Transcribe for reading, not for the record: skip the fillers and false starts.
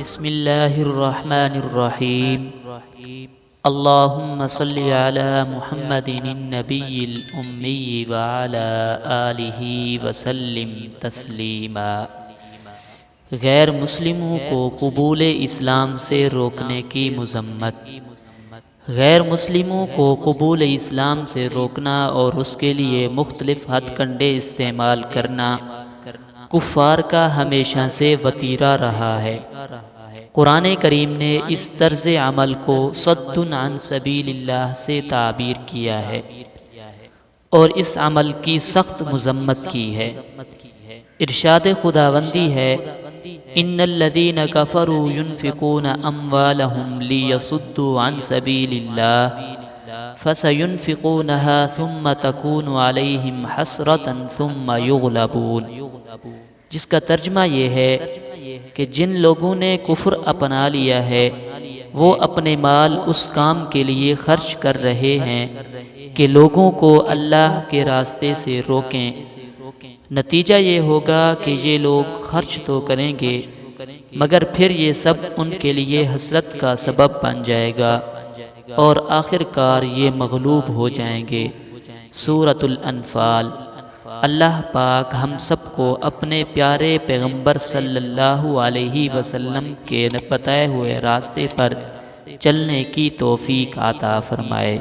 بسم اللہ الرحمن الرحیم اللہم صلی علی محمد النبی الامی وعلی آلہ وسلم تسلیما۔ غیر مسلموں کو قبول اسلام سے روکنے کی مذمت۔ غیر مسلموں کو قبول اسلام سے روکنا اور اس کے لیے مختلف ہتھ کنڈے استعمال کرنا کفار کا ہمیشہ سے وتیرہ رہا ہے۔ قرآن کریم نے اس طرز عمل کو صد عن سبیل اللہ سے تعبیر کیا ہے اور اس عمل کی سخت مذمت کی ہے۔ ارشاد خداوندی ہے ان الذین کفروا ينفقون اموالهم لیصدوا عن سبیل اللہ فسینفقونها ثم تکون علیہم حسرة ثم یغلبون، جس کا ترجمہ یہ ہے کہ جن لوگوں نے کفر اپنا لیا ہے وہ اپنے مال اس کام کے لیے خرچ کر رہے ہیں کہ لوگوں کو اللہ کے راستے سے روکیں۔ نتیجہ یہ ہوگا کہ یہ لوگ خرچ تو کریں گے مگر پھر یہ سب ان کے لیے حسرت کا سبب بن جائے گا اور آخر کار یہ مغلوب ہو جائیں گے۔ سورۃ الانفال۔ اللہ پاک ہم سب کو اپنے پیارے پیغمبر صلی اللہ علیہ وسلم کے بتائے ہوئے راستے پر چلنے کی توفیق عطا فرمائے۔